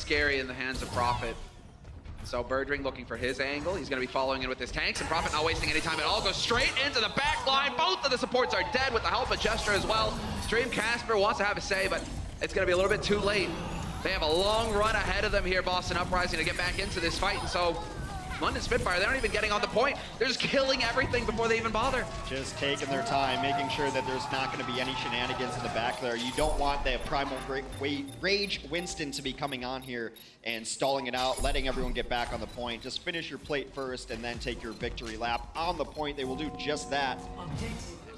scary in the hands of Prophet. So Birdring looking for his angle. He's going to be following in with his tanks, and Prophet not wasting any time at all. Goes straight into the back line. Both of the supports are dead with the help of Gesture as well. Dream Casper wants to have a say, but it's going to be a little bit too late. They have a long run ahead of them here, Boston Uprising, to get back into this fight, and so London Spitfire, they're not even getting on the point. They're just killing everything before they even bother. Just taking their time, making sure that there's not going to be any shenanigans in the back there. You don't want the Primal Rage Winston to be coming on here and stalling it out, letting everyone get back on the point. Just finish your plate first and then take your victory lap on the point. They will do just that.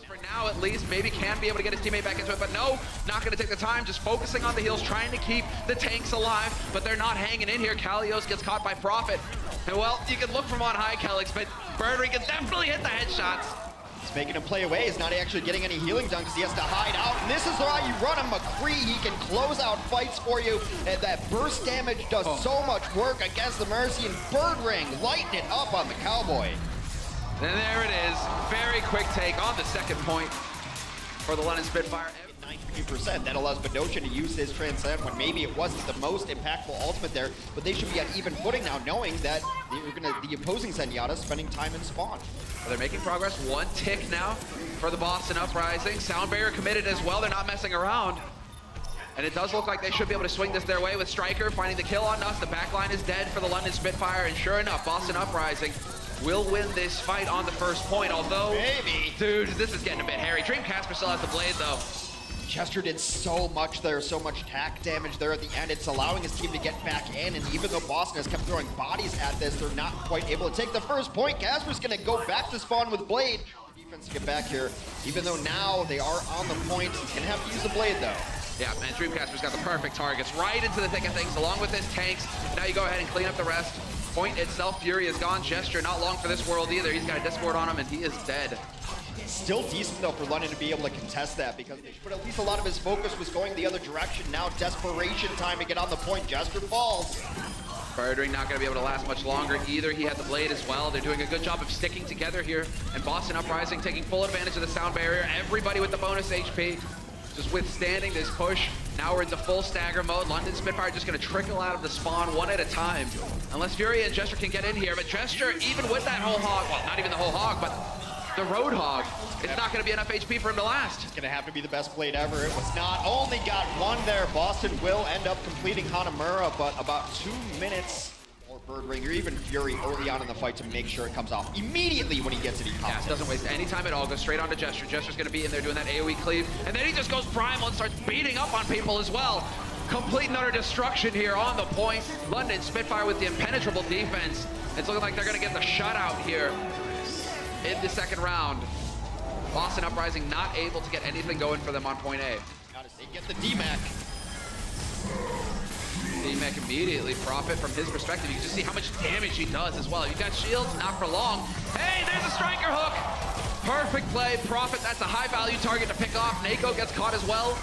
For now, at least, maybe can be able to get his teammate back into it, but no, not going to take the time, just focusing on the heals, trying to keep the tanks alive, but they're not hanging in here. Kalios gets caught by Prophet. And well, you can look from on high, Kelix, but Birdring can definitely hit the headshots. He's making him play away. He's not actually getting any healing done because he has to hide out. And this is why you run a McCree. He can close out fights for you. And that burst damage does so much work against the Mercy. And Birdring lighting it up on the Cowboy. And there it is. Very quick take on the second point for the London Spitfire. 93%. That allows Badochin to use his Transcend when maybe it wasn't the most impactful ultimate there, but they should be on even footing now, knowing that the opposing Zenyatta spending time in spawn. Well, they're making progress. One tick now for the Boston Uprising. Sound Barrier committed as well. They're not messing around. And it does look like they should be able to swing this their way with Striker finding the kill on us. The backline is dead for the London Spitfire, and sure enough, Boston Uprising will win this fight on the first point, although... Maybe. Dude, this is getting a bit hairy. Dream Casper still has the blade, though. Chester did so much there, so much tack damage there at the end. It's allowing his team to get back in, and even though Boston has kept throwing bodies at this, they're not quite able to take the first point. Casper's gonna go back to spawn with Blade. Defense to get back here, even though now they are on the point. He's gonna have to use the Blade though. Yeah, and Dreamcaster's got the perfect targets right into the thick of things, along with his tanks. Now you go ahead and clean up the rest. Point itself, Fury is gone. Gesture not long for this world either. He's got a Discord on him, and he is dead. Still decent though for London to be able to contest that, because but at least a lot of his focus was going the other direction. Now desperation time to get on the point. Gesture falls. Birdring not going to be able to last much longer either. He had the blade as well. They're doing a good job of sticking together here. And Boston Uprising taking full advantage of the sound barrier. Everybody with the bonus HP. Just withstanding this push. Now we're into full stagger mode. London Spitfire just going to trickle out of the spawn one at a time. Unless Fury and Gesture can get in here. But Gesture, even with that whole hog, well, not even the whole hog, but the Roadhog, it's not going to be enough HP for him to last. It's going to have to be the best blade ever. It was not. Only got one there. Boston will end up completing Hanamura, but about 2 minutes for Birdring, or even Fury early on in the fight to make sure it comes off immediately when he gets it. He comes. Yeah, doesn't waste any time at all. Goes straight on to Gesture. Gesture's going to be in there doing that AoE cleave, and then he just goes primal and starts beating up on people as well. Complete and utter destruction here on the point. London Spitfire with the impenetrable defense. It's looking like they're going to get the shutout here in the second round. Boston Uprising not able to get anything going for them on point A. They get the DMAC. DMAC immediately profit from his perspective. You can just see how much damage he does as well. You've got shields, not for long. Hey, there's a Striker hook. Perfect play, Prophet. That's a high value target to pick off. Nako gets caught as well.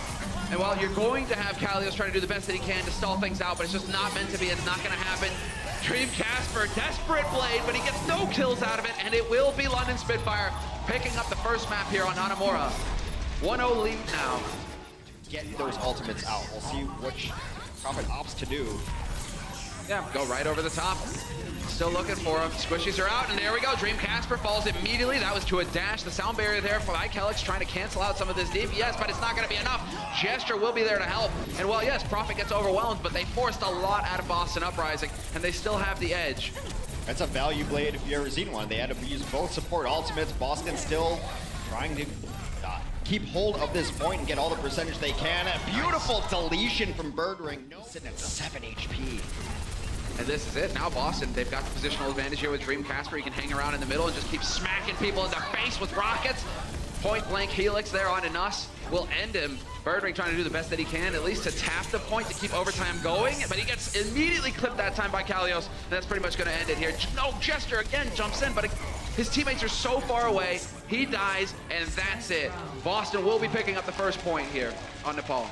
And while you're going to have Kalios trying to do the best that he can to stall things out, but it's just not meant to be. It's not going to happen. Dream Casper, desperate blade, but he gets no kills out of it, and it will be London Spitfire picking up the first map here on Hanamura. 1-0 lead now. Get those ultimates out. We'll see which Prophet opts to do. Yeah, go right over the top. Still looking for him. Squishies are out, and there we go. Dream Casper falls immediately. That was to a dash. The sound barrier there for Ikelix trying to cancel out some of this DPS, but it's not going to be enough. Gesture will be there to help. And well, yes, Prophet gets overwhelmed, but they forced a lot out of Boston Uprising, and they still have the edge. That's a value blade if you've ever seen one. They had to use both support ultimates. Boston still trying to keep hold of this point and get all the percentage they can. A beautiful deletion from Birdring. No, sitting at 7 HP. And this is it. Now Boston, they've got the positional advantage here with Dream Casper. He can hang around in the middle and just keep smacking people in the face with rockets. Point blank Helix there on Inus will end him. Birdring trying to do the best that he can, at least to tap the point to keep overtime going, but he gets immediately clipped that time by Kalios, and that's pretty much going to end it here. No, Gesture again jumps in, but his teammates are so far away, he dies, and that's it. Boston will be picking up the first point here on Nepal.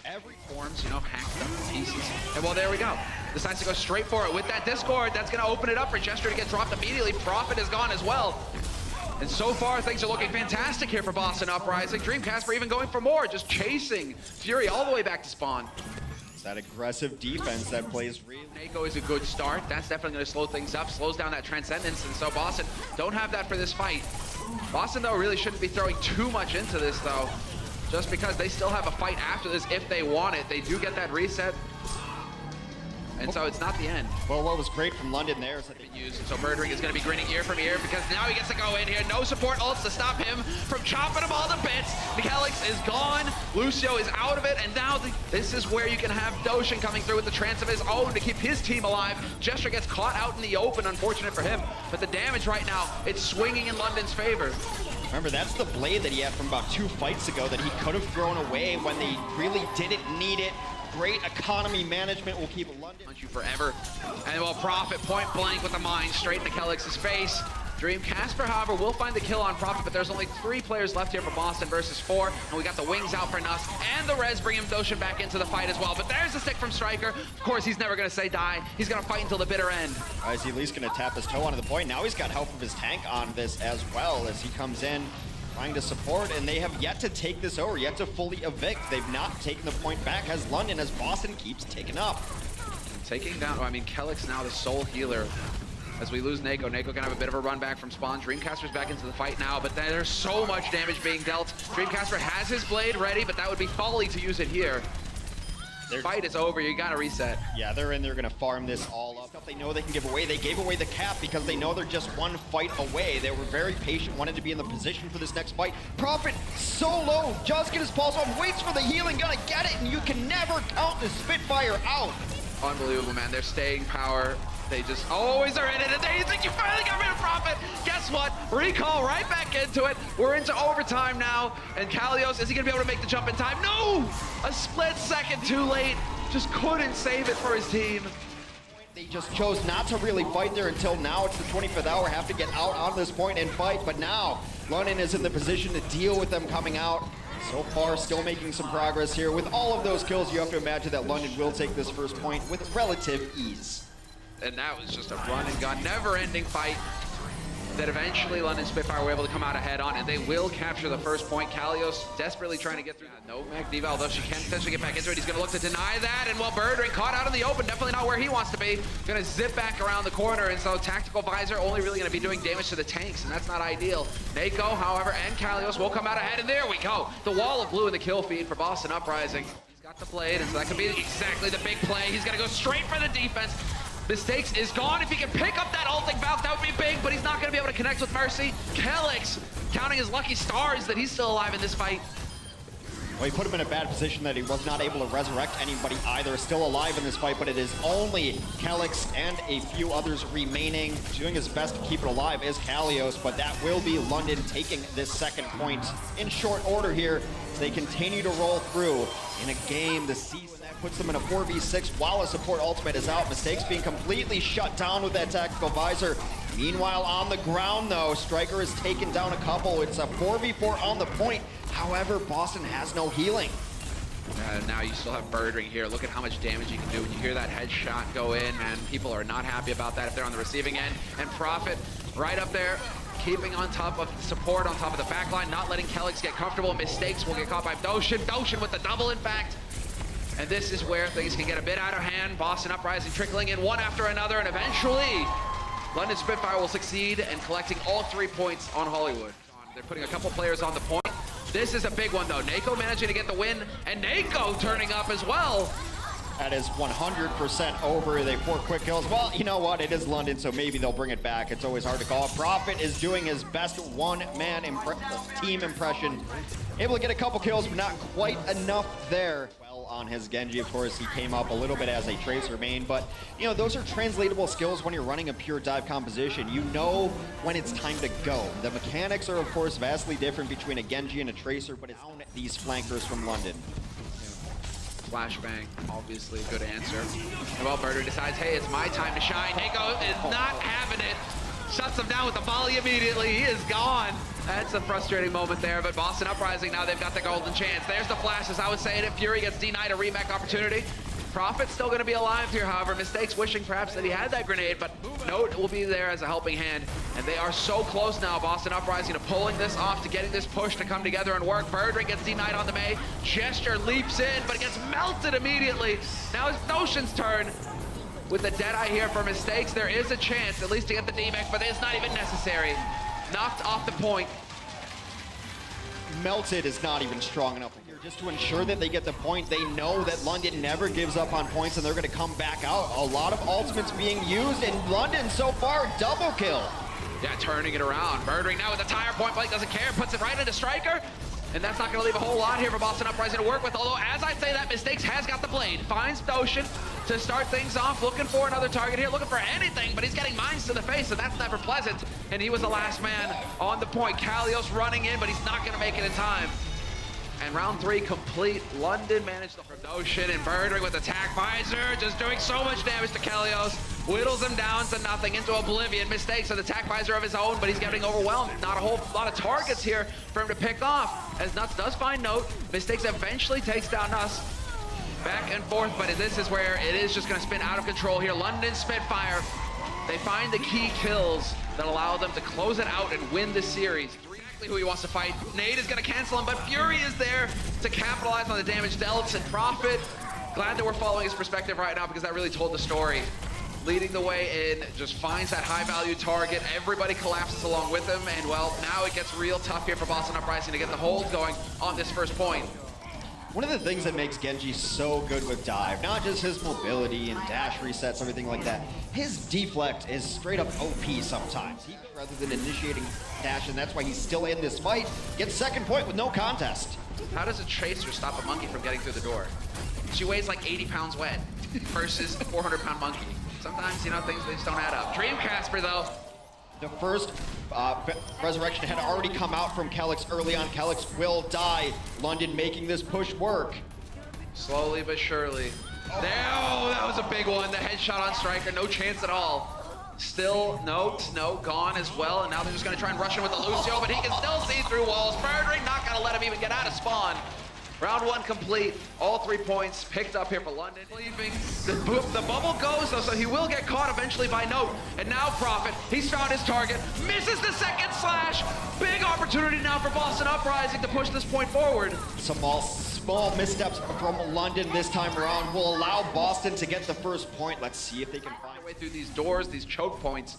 Every forms, you know, hacked up to pieces. And well, there we go. Decides to go straight for it with that Discord. That's going to open it up for Gesture to get dropped immediately. Prophet is gone as well. And so far, things are looking fantastic here for Boston Uprising. Dream Casper even going for more, just chasing Fury all the way back to spawn. that aggressive defense that plays really. Naeko is a good start. That's definitely going to slow things up, slows down that Transcendence, and so Boston don't have that for this fight. Boston, though, really shouldn't be throwing too much into this, though, just because they still have a fight after this if they want it. They do get that reset, and so it's not the end. Well, what was great from London there is that they Used. So Birdring is going to be grinning ear from ear because now he gets to go in here. No support ults to stop him from chopping him all to bits. Michelix is gone. Lucio is out of it. And now this is where you can have Doshin coming through with the trance of his own to keep his team alive. Gesture gets caught out in the open, unfortunate for him. But the damage right now, it's swinging in London's favor. Remember, that's the blade that he had from about 2 fights ago that he could have thrown away when they really didn't need it. Great economy management will keep London. Punch you forever. And well, Prophet point blank with the mine straight into Kelix's face. Dream Casper, however, will find the kill on Prophet, but there's only 3 players left here for Boston versus 4. And we got the wings out for Nuss, and the res bring him Doshin back into the fight as well. But there's the stick from Striker. Of course, he's never going to say die. He's going to fight until the bitter end. Is he at least going to tap his toe onto the point? Now he's got help of his tank on this as well as he comes in trying to support, and they have yet to take this over, yet to fully evict. They've not taken the point back as London, as Boston keeps taking up. Taking down, I mean, Kelix now the sole healer. As we lose Naeko, Naeko gonna have a bit of a run back from spawn. Dreamcaster's back into the fight now, but there's so much damage being dealt. Dreamcaster has his blade ready, but that would be folly to use it here. Their fight is over, you gotta reset. Yeah, they're in there gonna farm this all up. Stuff they know they can give away. They gave away the cap because they know they're just 1 fight away. They were very patient, wanted to be in the position for this next fight. Prophet solo, just get his pulse on, waits for the healing, gonna get it, and you can never count the Spitfire out. Unbelievable, man, their staying power. They just always are in it, and there you think you finally got rid of Prophet. Guess what? Recall right back into it. We're into overtime now, and Kalios, is he gonna be able to make the jump in time? No! A split second too late. Just couldn't save it for his team. They just chose not to really fight there until now. It's the 25th hour, have to get out on this point and fight, but now London is in the position to deal with them coming out. So far, still making some progress here. With all of those kills, you have to imagine that London will take this first point with relative ease. And that was just a run and gun, never-ending fight that eventually London Spitfire were able to come out ahead on, and they will capture the first point. Kalios desperately trying to get through. No Mac Diva, although she can potentially get back into it. He's going to look to deny that, and well, Birdring caught out in the open, definitely not where he wants to be. Going to zip back around the corner, and so Tactical Visor only really going to be doing damage to the tanks, and that's not ideal. Naeko, however, and Kalios will come out ahead, and there we go. The wall of blue in the kill feed for Boston Uprising. He's got the blade, and so that could be exactly the big play. He's going to go straight for the defense. Mistakes is gone. If he can pick up that ulting bounce, that would be big, but he's not going to be able to connect with Mercy. Kelix counting his lucky stars that he's still alive in this fight. Well, he put him in a bad position that he was not able to resurrect anybody either. Still alive in this fight, but it is only Kelix and a few others remaining. Doing his best to keep it alive is Kalios, but that will be London taking this second point in short order here as they continue to roll through in a game. The season that puts them in a 4v6 while a support ultimate is out. Mistakes being completely shut down with that Tactical Visor. Meanwhile, on the ground, though, Striker has taken down a couple. It's a 4v4 on the point. However, Boston has no healing. Now you still have Birdring here. Look at how much damage you can do when you hear that headshot go in, man. People are not happy about that if they're on the receiving end. And Prophet right up there, keeping on top of support, on top of the backline, not letting Kelix get comfortable. Mistakes will get caught by Doshin. Doshin with the double, in fact. And this is where things can get a bit out of hand. Boston Uprising trickling in one after another, and eventually London Spitfire will succeed in collecting all 3 points on Hollywood. They're putting a couple players on the point. This is a big one, though. Naeko managing to get the win, and Naeko turning up as well. That is 100% over. They 4 quick kills. Well, you know what? It is London, so maybe they'll bring it back. It's always hard to call. Prophet is doing his best one-man team impression. Able to get a couple kills, but not quite enough there. Well, on his Genji, of course, he came up a little bit as a Tracer main, but, you know, those are translatable skills when you're running a pure dive composition. You know when it's time to go. The mechanics are, of course, vastly different between a Genji and a Tracer, but it's down these flankers from London. Flashbang, obviously a good answer. And well, Birdring decides, hey, it's my time to shine. Naeko is not having it. Shuts him down with the volley immediately. He is gone. That's a frustrating moment there, but Boston Uprising, now they've got the golden chance. There's the flashes. I was saying it. Fury gets denied a rematch opportunity. Prophet's still going to be alive here, however. Mistakes wishing perhaps that he had that grenade, but Note will be there as a helping hand. And they are so close now, Boston Uprising, to pulling this off, to getting this push to come together and work. Birdring gets denied on the Mei. Gesture leaps in, but gets melted immediately. Now it's Notion's turn. With the Deadeye here for mistakes, there is a chance at least to get the D-Mech, but it's not even necessary. Knocked off the point. Melted is not even strong enough here. Just to ensure that they get the point, they know that London never gives up on points and they're going to come back out. A lot of ultimates being used, and London so far, double kill. Yeah, turning it around. Birdring now with the tire, point blank doesn't care, puts it right into Striker. And that's not going to leave a whole lot here for Boston Uprising to work with. Although, as I say that, Mistakes has got the blade. Finds Notion to start things off, looking for another target here, looking for anything, but he's getting mines to the face, so that's never pleasant. And he was the last man on the point. Kalios running in, but he's not going to make it in time. And round 3 complete. London managed to Notion, and Birdring with attack visor, just doing so much damage to Kalios. Whittles him down to nothing, into oblivion. Mistakes with attack visor of his own, but he's getting overwhelmed. Not a whole lot of targets here for him to pick off, as Nuts does find Note. Mistakes eventually takes down Nuts. Back and forth, but this is where it is just going to spin out of control here. London Spitfire, they find the key kills that allow them to close it out and win the series. Exactly who he wants to fight. Nade is going to cancel him, but Fury is there to capitalize on the damage dealt. And Prophet, glad that we're following his perspective right now, because that really told the story. Leading the way in, just finds that high-value target. Everybody collapses along with him, and well, now it gets real tough here for Boston Uprising to get the hold going on this first point. One of the things that makes Genji so good with dive, not just his mobility and dash resets, everything like that, his deflect is straight up OP sometimes. He, rather than initiating dash, and that's why he's still in this fight, gets second point with no contest. How does a Tracer stop a monkey from getting through the door? She weighs like 80 pounds wet versus a 400-pound monkey. Sometimes, you know, things they just don't add up. Dream Casper, though. The first resurrection had already come out from Calyx early on. Calyx will die. London making this push work. Slowly but surely. There, oh, that was a big one. The headshot on Striker, no chance at all. Still, no, gone as well. And now they're just going to try and rush him with the Lucio, but he can still see through walls. Birdring not going to let him even get out of spawn. Round 1 complete. All 3 points picked up here for London. Leaving. The bubble goes, though, so he will get caught eventually by Note. And now Prophet, he's found his target, misses the second slash. Big opportunity now for Boston Uprising to push this point forward. Some small missteps from London this time around will allow Boston to get the first point. Let's see if they can find their way through these doors, these choke points.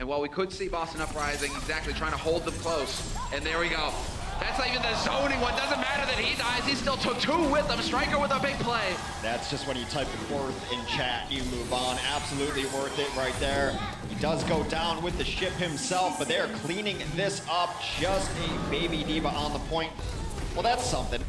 And while we could see Boston Uprising exactly trying to hold them close, and there we go. That's not even the zoning one. Doesn't matter that he dies. He still took 2 with him. Striker with a big play. That's just when you type worth in chat, you move on. Absolutely worth it right there. He does go down with the ship himself, but they're cleaning this up. Just a baby diva on the point. Well, that's something.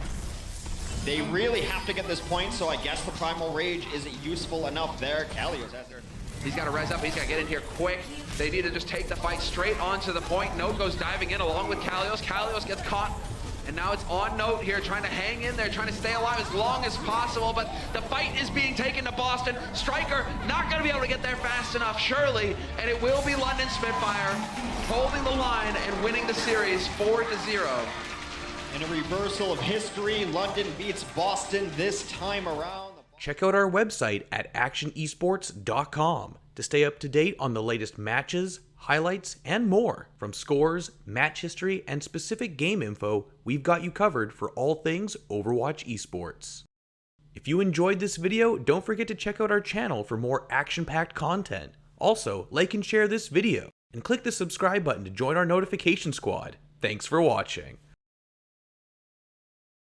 They really have to get this point, so I guess the Primal Rage is useful enough there. Kalios has there. He's got to res up. He's got to get in here quick. They need to just take the fight straight onto the point. Note goes diving in along with Kalios. Kalios gets caught. And now it's on Note here, trying to hang in there, trying to stay alive as long as possible. But the fight is being taken to Boston. Striker not going to be able to get there fast enough, surely. And it will be London Spitfire holding the line and winning the series 4-0. In a reversal of history, London beats Boston this time around. Check out our website at actionesports.com to stay up to date on the latest matches, highlights, and more. From scores, match history, and specific game info, we've got you covered for all things Overwatch esports. If you enjoyed this video, don't forget to check out our channel for more action-packed content. Also, like and share this video, and click the subscribe button to join our notification squad. Thanks for watching.